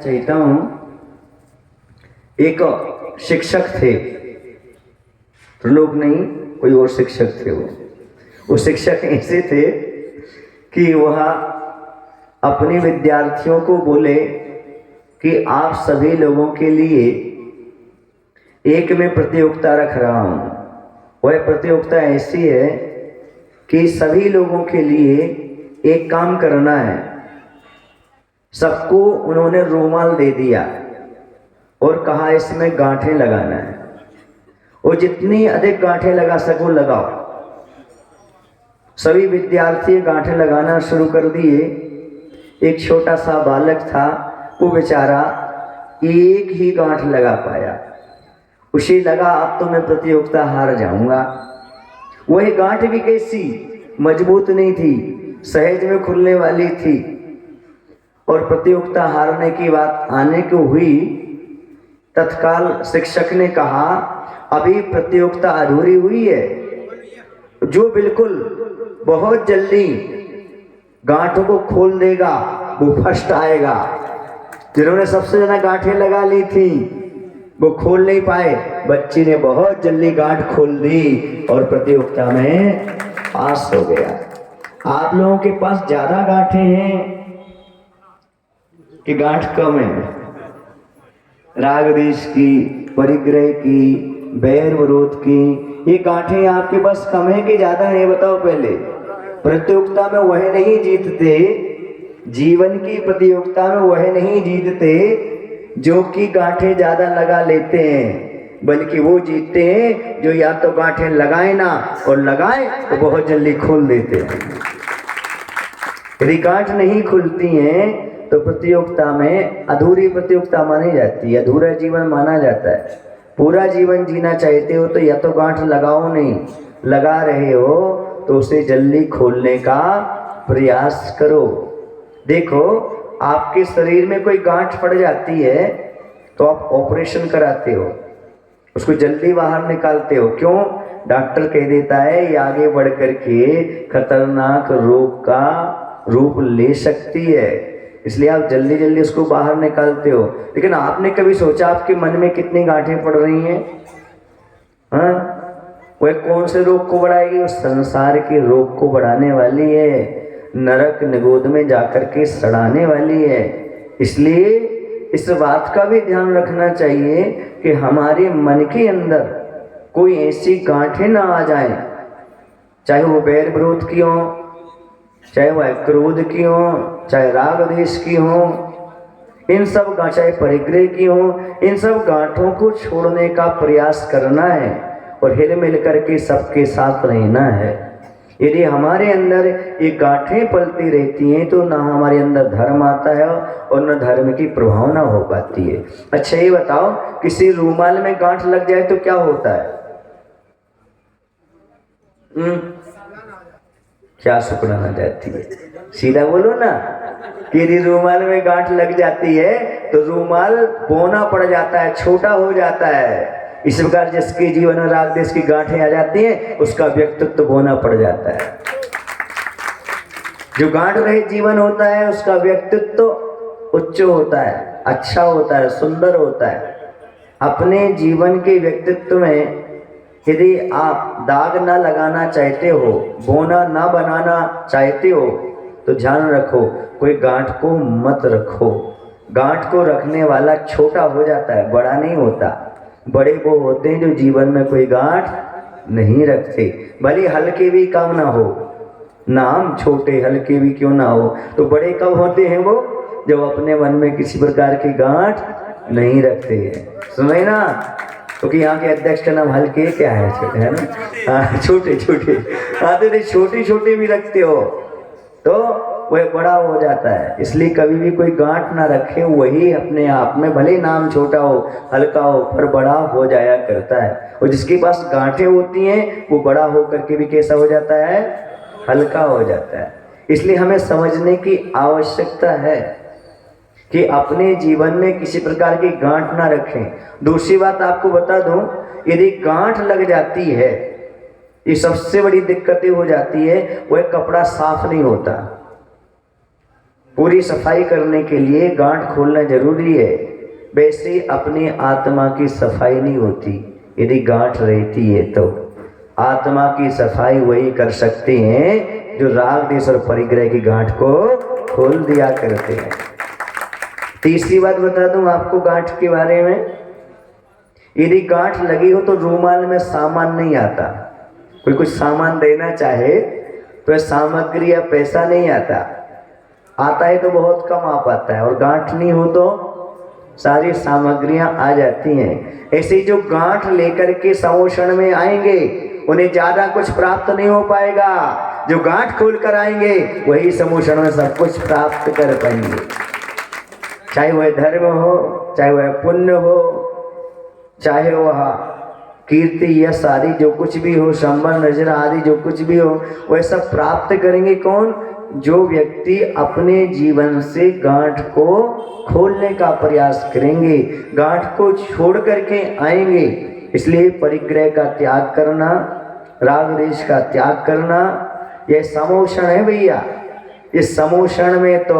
चाहता हूं, एक शिक्षक थे, लोग नहीं, कोई और शिक्षक थे। वो शिक्षक ऐसे थे कि वह अपने विद्यार्थियों को बोले कि आप सभी लोगों के लिए एक में प्रतियोगिता रख रहा हूं। वह प्रतियोगिता ऐसी है कि सभी लोगों के लिए एक काम करना है। सबको उन्होंने रूमाल दे दिया और कहा इसमें गांठें लगाना है, और जितनी अधिक गांठें लगा सको लगाओ। सभी विद्यार्थी गांठें लगाना शुरू कर दिए। एक छोटा सा बालक था, वो बेचारा एक ही गांठ लगा पाया। उसे लगा अब तो मैं प्रतियोगिता हार जाऊंगा। वही गांठ भी कैसी, मजबूत नहीं थी, सहज में खुलने वाली थी। और प्रतियोगिता हारने की बात आने को हुई, तत्काल शिक्षक ने कहा अभी प्रतियोगिता अधूरी हुई है, जो बिल्कुल बहुत जल्दी गांठों को खोल देगा वो फर्स्ट आएगा। जिन्होंने सबसे ज्यादा गांठें लगा ली थी वो खोल नहीं पाए, बच्ची ने बहुत जल्दी गांठ खोल दी और प्रतियोगिता में पास हो गया। आप लोगों के पास ज्यादा गांठें हैं कि गांठ कम है? राग द्वेष की, परिग्रह की, बैर विरोध की, ये गांठें आपके पास कम है कि ज्यादा है? बताओ पहले। प्रतियोगिता में वह नहीं जीतते, जीवन की प्रतियोगिता में वह नहीं जीतते जो कि गांठें ज्यादा लगा लेते हैं, बल्कि वो जीतते हैं जो या तो गांठें लगाए ना, और लगाए तो बहुत जल्दी खोल देते हैं। यदि गांठ नहीं खुलती हैं तो प्रतियोगिता में अधूरी प्रतियोगिता मानी जाती है, अधूरा जीवन माना जाता है। पूरा जीवन जीना चाहते हो तो या तो गांठ लगाओ, नहीं लगा रहे हो तो उसे जल्दी खोलने का प्रयास करो। देखो, आपके शरीर में कोई गांठ पड़ जाती है तो आप ऑपरेशन कराते हो, उसको जल्दी बाहर निकालते हो। क्यों? डॉक्टर कह देता है ये आगे बढ़ करके खतरनाक रोग का रूप ले सकती है, इसलिए आप जल्दी जल्दी उसको बाहर निकालते हो। लेकिन आपने कभी सोचा आपके मन में कितनी गांठें पड़ रही हैं? हाँ, वह कौन से रोग को बढ़ाएगी? उस संसार के रोग को बढ़ाने वाली है, नरक निगोद में जाकर के सड़ाने वाली है। इसलिए इस बात का भी ध्यान रखना चाहिए कि हमारे मन के अंदर कोई ऐसी गांठें ना आ जाए, चाहे वो बैर विरोध की हो, चाहे वह क्रोध की हो, चाहे राग द्वेष की हो, इन सब चाहे परिग्रह की हो, इन सब गांठों को छोड़ने का प्रयास करना है और हिल मिल करके सबके साथ रहना है। यदि हमारे अंदर ये गांठें पलती रहती हैं तो ना हमारे अंदर धर्म आता है और न धर्म की प्रभावना हो पाती है। अच्छा ये बताओ, किसी रूमाल में गांठ लग जाए तो क्या होता है? क्या सुकड़न आ जाती है? सीधा बोलो ना। कि रूमाल में गांठ लग जाती है तो रूमाल बोना पड़ जाता है, छोटा हो जाता है। इस प्रकार जिसके जीवन में राग द्वेष की गांठें आ जाती हैं उसका व्यक्तित्व बोना पड़ जाता है। जो गांठ रहित जीवन होता है उसका व्यक्तित्व उच्च होता है, अच्छा होता है, सुंदर होता है। अपने जीवन के व्यक्तित्व में यदि आप दाग ना लगाना चाहते हो, बोना ना बनाना चाहते हो तो ध्यान रखो, कोई गांठ को मत रखो। गांठ को रखने वाला छोटा हो जाता है, बड़ा नहीं होता। बड़े वो होते हैं जो जीवन में कोई गांठ नहीं रखते, भले हल्के भी काम ना हो। नाम छोटे हल्के भी क्यों ना हो, तो बड़े कब होते हैं? वो जब अपने मन में किसी प्रकार की गांठ नहीं रखते हैं। सुने ना, क्योंकि यहाँ के अध्यक्ष का नाम हल्के क्या है? छोटे है ना? हाँ, छोटे छोटे। हाँ, तो छोटी छोटी भी रखते हो तो वह बड़ा हो जाता है। इसलिए कभी भी कोई गांठ ना रखे, वही अपने आप में भले नाम छोटा हो, हल्का हो, पर बड़ा हो जाया करता है। और जिसके पास गांठें होती हैं वो बड़ा हो करके भी कैसा हो जाता है? हल्का हो जाता है। इसलिए हमें समझने की आवश्यकता है कि अपने जीवन में किसी प्रकार की गांठ ना रखें। दूसरी बात आपको बता दूं, यदि गांठ लग जाती है, ये सबसे बड़ी दिक्कतें हो जाती है, वह कपड़ा साफ नहीं होता। पूरी सफाई करने के लिए गांठ खोलना जरूरी है। वैसे अपनी आत्मा की सफाई नहीं होती यदि गांठ रहती है तो। आत्मा की सफाई वही कर सकते हैं जो राग देश और परिग्रह की गांठ को खोल दिया करते हैं। तीसरी बात बता दूं आपको गांठ के बारे में। यदि गांठ लगी हो तो रूमाल में सामान नहीं आता। कोई कुछ सामान देना चाहे तो सामग्री या पैसा नहीं आता, आता है तो बहुत कम आ पाता है। और गांठ नहीं हो तो सारी सामग्रियां आ जाती हैं। ऐसे जो गांठ लेकर के समोषण में आएंगे उन्हें ज्यादा कुछ प्राप्त नहीं हो पाएगा। जो गांठ खोल कर आएंगे वही समोषण में सब कुछ प्राप्त कर पाएंगे। चाहे वह धर्म हो, चाहे वह पुण्य हो, चाहे वह कीर्ति यश आदि जो कुछ भी हो, संबंध नजर आदि जो कुछ भी हो, वह सब प्राप्त करेंगे कौन? जो व्यक्ति अपने जीवन से गांठ को खोलने का प्रयास करेंगे, गांठ को छोड़ करके आएंगे। इसलिए परिग्रह का त्याग करना, राग देश का त्याग करना, यह समोषण है भैया। इस समोषण में तो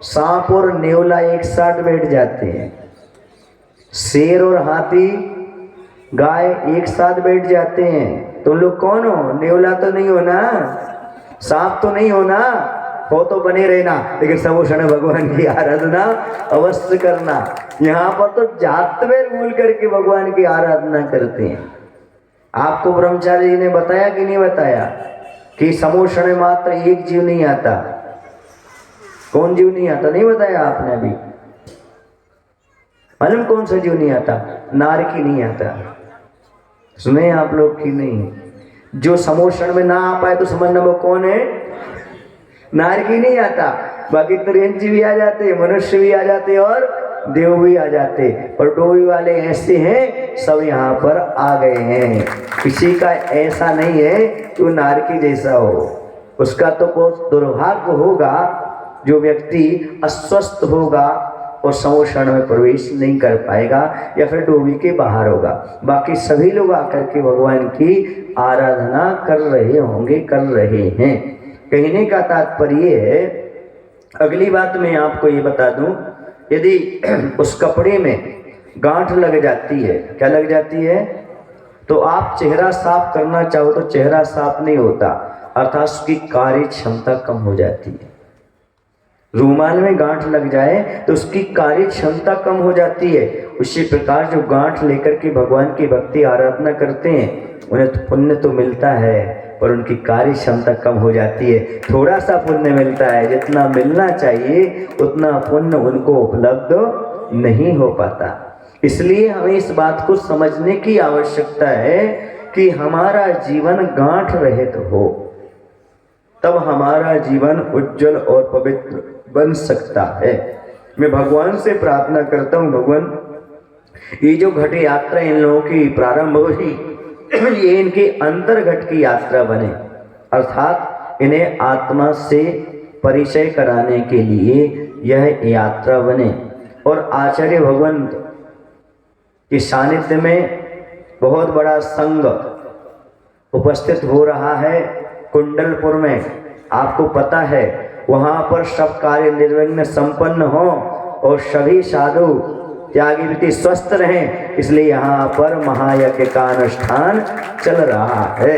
सांप और नेवला एक साथ बैठ जाते हैं, शेर और हाथी गाय एक साथ बैठ जाते हैं। तुम लोग कौन हो? नेवला तो नहीं हो ना, सांप तो नहीं हो ना, हो तो बने रहना, लेकिन समोषण भगवान की आराधना अवश्य करना। यहाँ पर तो जात में भूल करके भगवान की आराधना करते हैं। आपको ब्रह्मचारी जी ने बताया कि नहीं बताया कि समोषण में मात्र एक जीव नहीं आता? कौन जीव नहीं आता? नहीं बताया आपने अभी? मालूम कौन सा जीव नहीं आता? नारकी नहीं आता। सुने आप लोग कि नहीं? जो समोषण में ना आ पाए तो समझना वो कौन है? नारकी नहीं आता। बाकी त्रियंची भी आ जाते, मनुष्य भी आ जाते और देव भी आ जाते, पर डोई वाले ऐसे हैं सब यहाँ पर आ गए हैं। किसी का ऐसा नहीं है कि वो नारकी जैसा हो। उसका तो बहुत दुर्भाग्य होगा जो व्यक्ति अस्वस्थ होगा और समोषण में प्रवेश नहीं कर पाएगा या फिर डोबी के बाहर होगा। बाकी सभी लोग आकर के भगवान की आराधना कर रहे होंगे, कर रहे हैं। कहने का तात्पर्य है, अगली बात मैं आपको ये बता दूं, यदि उस कपड़े में गांठ लग जाती है, क्या लग जाती है, तो आप चेहरा साफ करना चाहो तो चेहरा साफ नहीं होता, अर्थात उसकी कार्य क्षमता कम हो जाती है। रूमाल में गांठ लग जाए तो उसकी कार्य क्षमता कम हो जाती है। उसी प्रकार जो गांठ लेकर के भगवान की भक्ति आराधना करते हैं उन्हें तो पुण्य तो मिलता है पर उनकी कार्य क्षमता कम हो जाती है। थोड़ा सा पुण्य मिलता है, जितना मिलना चाहिए उतना पुण्य उनको उपलब्ध नहीं हो पाता। इसलिए हमें इस बात को समझने की आवश्यकता है कि हमारा जीवन गांठ रहित हो, तब हमारा जीवन उज्जवल और पवित्र बन सकता है। मैं भगवान से प्रार्थना करता हूँ, भगवान ये जो घट यात्रा इन लोगों की प्रारंभ हुई ये इनके अंतर्घट की यात्रा बने, अर्थात इन्हें आत्मा से परिचय कराने के लिए यह यात्रा बने। और आचार्य भगवंत के सानिध्य में बहुत बड़ा संघ उपस्थित हो रहा है कुंडलपुर में। आपको पता है वहाँ पर सब कार्य निर्विघ्न संपन्न हो और सभी साधु त्यागी व्यक्ति स्वस्थ रहें, इसलिए यहाँ पर महायज्ञ का अनुष्ठान चल रहा है।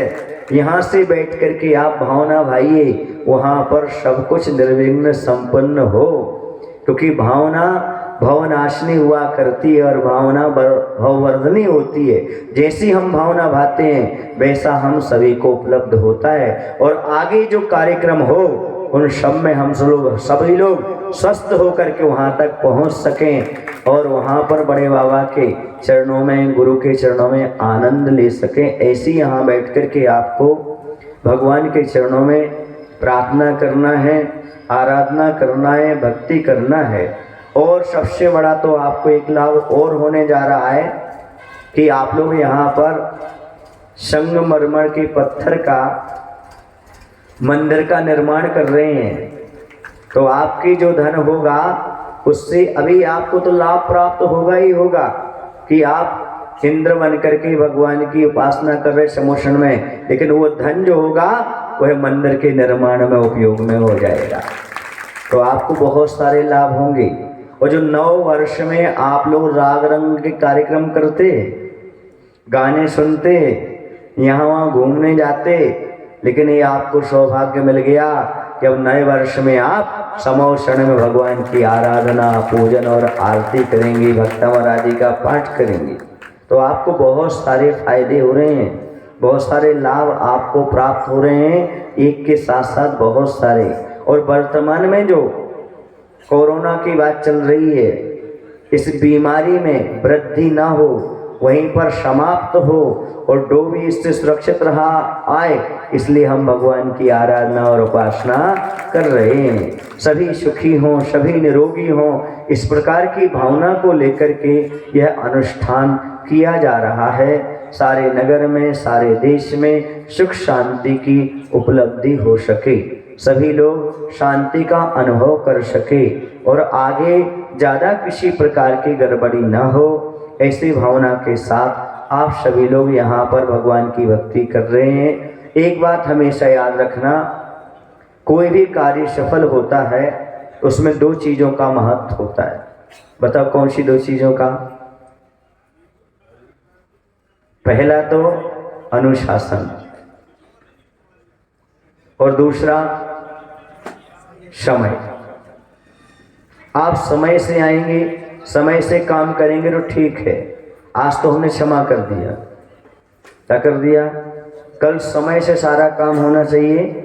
यहाँ से बैठ करके आप भावना भाइये वहाँ पर सब कुछ निर्विघ्न संपन्न हो, क्योंकि भावना भवनाशनी हुआ करती है और भावना भववर्धनी होती है। जैसी हम भावना भाते हैं वैसा हम सभी को उपलब्ध होता है और आगे जो कार्यक्रम हो उन सब में हम सभी लोग स्वस्थ होकर के वहाँ तक पहुँच सकें और वहाँ पर बड़े बाबा के चरणों में, गुरु के चरणों में आनंद ले सकें। ऐसी यहाँ बैठ कर के आपको भगवान के चरणों में प्रार्थना करना है, आराधना करना है, भक्ति करना है। और सबसे बड़ा तो आपको एक लाभ और होने जा रहा है कि आप लोग यहाँ पर संगमरमर के पत्थर का मंदिर का निर्माण कर रहे हैं, तो आपकी जो धन होगा उससे अभी आपको तो लाभ प्राप्त होगा ही होगा कि आप इंद्र बन करके भगवान की उपासना कर रहे समोषण में, लेकिन वो धन जो होगा वह मंदिर के निर्माण में उपयोग में हो जाएगा। तो आपको बहुत सारे लाभ होंगे। और जो 9 वर्ष में आप लोग राग रंग के कार्यक्रम करते, गाने सुनते, यहाँ वहाँ घूमने जाते, लेकिन ये आपको सौभाग्य मिल गया कि अब नए वर्ष में आप समोषण में भगवान की आराधना, पूजन और आरती करेंगे, भक्तमर आदि का पाठ करेंगे। तो आपको बहुत सारे फायदे हो रहे हैं, बहुत सारे लाभ आपको प्राप्त हो रहे हैं, एक के साथ साथ बहुत सारे। और वर्तमान में जो कोरोना की बात चल रही है, इस बीमारी में वृद्धि ना हो, वहीं पर समाप्त हो और जो भी इससे सुरक्षित रहा आए, इसलिए हम भगवान की आराधना और उपासना कर रहे हैं। सभी सुखी हों, सभी निरोगी हों, इस प्रकार की भावना को लेकर के यह अनुष्ठान किया जा रहा है। सारे नगर में, सारे देश में सुख शांति की उपलब्धि हो सके, सभी लोग शांति का अनुभव कर सके और आगे ज़्यादा किसी प्रकार की गड़बड़ी ना हो, ऐसी भावना के साथ आप सभी लोग यहाँ पर भगवान की भक्ति कर रहे हैं। एक बात हमेशा याद रखना, कोई भी कार्य सफल होता है उसमें 2 चीज़ों का महत्व होता है। बताओ कौन सी 2 चीज़ों का? पहला तो अनुशासन और दूसरा समय। आप समय से आएंगे, समय से काम करेंगे तो ठीक है। आज तो हमने क्षमा कर दिया, क्या कर दिया? कल समय से सारा काम होना चाहिए।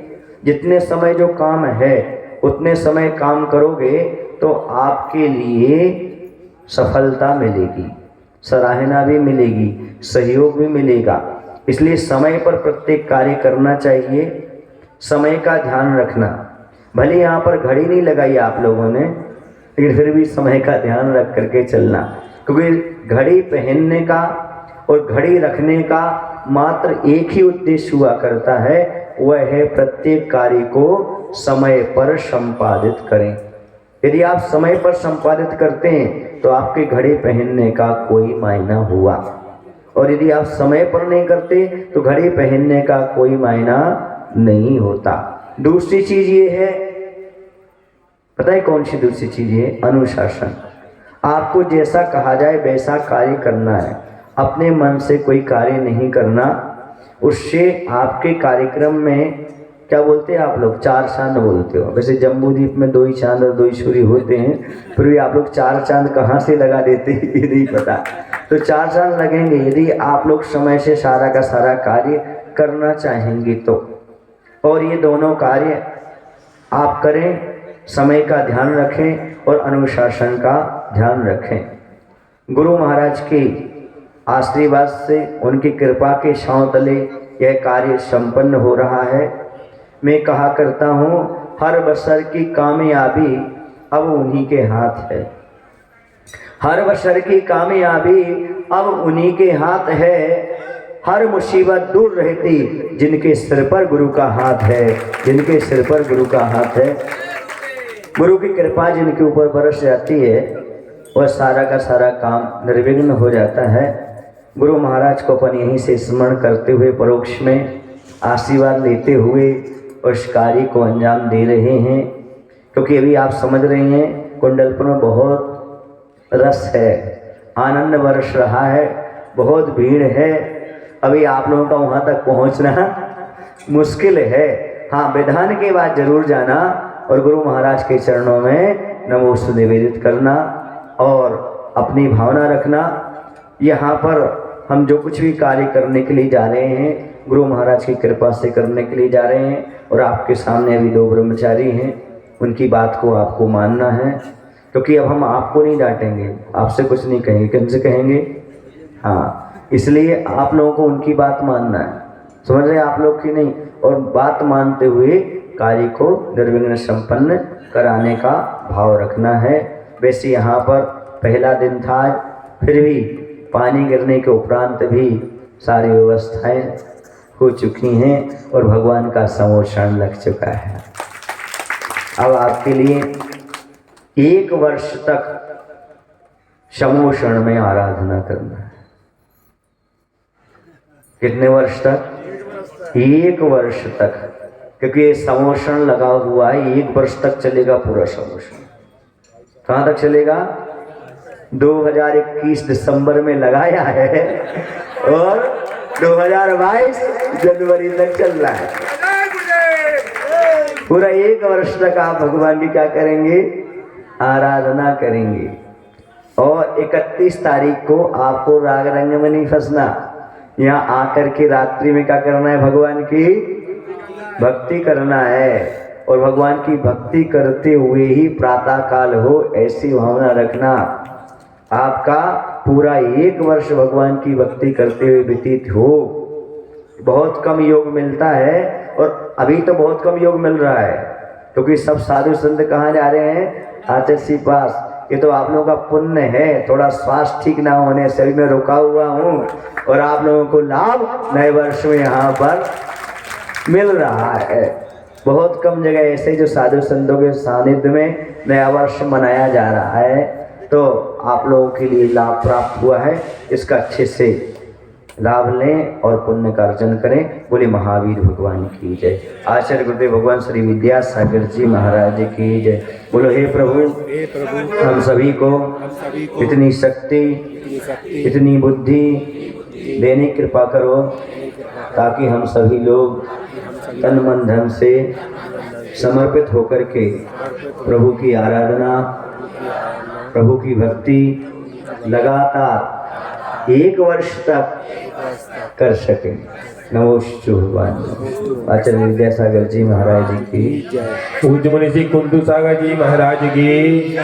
जितने समय जो काम है उतने समय काम करोगे तो आपके लिए सफलता मिलेगी, सराहना भी मिलेगी, सहयोग भी मिलेगा। इसलिए समय पर प्रत्येक कार्य करना चाहिए। समय का ध्यान रखना, भले यहाँ पर घड़ी नहीं लगाई आप लोगों ने, लेकिन फिर भी समय का ध्यान रख करके चलना, क्योंकि घड़ी पहनने का और घड़ी रखने का मात्र एक ही उद्देश्य हुआ करता है, वह है प्रत्येक कार्य को समय पर संपादित करें। यदि आप समय पर संपादित करते हैं तो आपके घड़ी पहनने का कोई मायना हुआ, और यदि आप समय पर नहीं करते तो घड़ी पहनने का कोई मायना नहीं होता। दूसरी चीज ये है, पता है कौन सी दूसरी चीज है? अनुशासन। आपको जैसा कहा जाए वैसा कार्य करना है, अपने मन से कोई कार्य नहीं करना। उससे आपके कार्यक्रम में क्या बोलते हैं आप लोग? 4 चांद बोलते हो। वैसे जम्बू द्वीप में 2 ही चांद और 2 ही सूर्य होते हैं, फिर भी आप लोग 4 चांद कहाँ से लगा देते हैं ये नहीं पता। तो 4 चांद लगेंगे यदि आप लोग समय से सारा का सारा कार्य करना चाहेंगे तो। और ये दोनों कार्य आप करें, समय का ध्यान रखें और अनुशासन का ध्यान रखें। गुरु महाराज के आशीर्वाद से, उनकी कृपा के छांव तले यह कार्य संपन्न हो रहा है। मैं कहा करता हूँ, हर बशर की कामयाबी अब उन्हीं के हाथ है। हर बशर की कामयाबी अब उन्हीं के हाथ है। हर मुसीबत दूर रहती जिनके सिर पर गुरु का हाथ है, जिनके सिर पर गुरु का हाथ है। गुरु की कृपा जिनके ऊपर बरस जाती है वह सारा का सारा काम निर्विघ्न हो जाता है। गुरु महाराज को अपन यहीं से स्मरण करते हुए, परोक्ष में आशीर्वाद लेते हुए उस कार्य को अंजाम दे रहे हैं। क्योंकि अभी आप समझ रहे हैं कुंडलपुर में बहुत रस है, आनंद बरस रहा है, बहुत भीड़ है। अभी आप लोगों का वहाँ तक पहुँचना मुश्किल है। हाँ, विधान के बाद जरूर जाना और गुरु महाराज के चरणों में नमोस्तु निवेदित करना और अपनी भावना रखना। यहाँ पर हम जो कुछ भी कार्य करने के लिए जा रहे हैं, गुरु महाराज की कृपा से करने के लिए जा रहे हैं। और आपके सामने अभी 2 ब्रह्मचारी हैं, उनकी बात को आपको मानना है। क्योंकि अब हम आपको नहीं डांटेंगे, आपसे कुछ नहीं कहेंगे, किनसे कहेंगे? हाँ, इसलिए आप लोगों को उनकी बात मानना है, समझ रहे आप लोग की नहीं। और बात मानते हुए कार्य को निर्विघ्न संपन्न कराने का भाव रखना है। वैसे यहाँ पर पहला दिन था, फिर भी पानी गिरने के उपरांत भी सारी व्यवस्थाएं हो चुकी हैं और भगवान का समोषण लग चुका है। अब आपके लिए 1 वर्ष तक समोषण में आराधना करना है। कितने वर्ष तक? 1 वर्ष तक क्योंकि ये समोषण लगा हुआ है, 1 वर्ष तक चलेगा पूरा समोषण। कहाँ तक चलेगा? 2021 दिसंबर में लगाया है और 2022 जनवरी तक चल रहा है। पूरा 1 वर्ष तक आप भगवान की क्या करेंगे? आराधना करेंगे। और 31 तारीख को आपको राग रंग में नहीं फंसना, यहाँ आकर के रात्रि में क्या करना है? भगवान की भक्ति करना है। और भगवान की भक्ति करते हुए ही प्रातः काल हो, ऐसी भावना रखना। आपका पूरा 1 वर्ष भगवान की भक्ति करते हुए व्यतीत हो। बहुत कम योग मिलता है, और अभी तो बहुत कम योग मिल रहा है, क्योंकि सब साधु संत कहाँ जा रहे हैं? आचार्य पास। ये तो आप लोगों का पुण्य है। थोड़ा स्वास्थ्य ठीक ना होने से भी मैं रुका हुआ हूँ, और आप लोगों को लाभ नए वर्ष में यहाँ पर मिल रहा है। बहुत कम जगह ऐसे जो साधु संतों के सानिध्य में नया वर्ष मनाया जा रहा है, तो आप लोगों के लिए लाभ प्राप्त हुआ है। इसका अच्छे से लाभ लें और पुण्य का अर्जन करें। बोले महावीर भगवान की जय। आचार्य गुरुदेव भगवान श्री विद्यासागर जी महाराज की जय। बोलो हे प्रभु, हम सभी को इतनी शक्ति, इतनी बुद्धि देने की कृपा करो, ताकि हम सभी लोग तन मन धन से समर्पित होकर के प्रभु की आराधना, प्रभु की भक्ति लगातार 1 वर्ष तक कर सकें। नमोस्तु भगवान। आचार्य विद्यासागर जी महाराज की, पूज्य मुनि श्री कुंदू सागर जी महाराज की।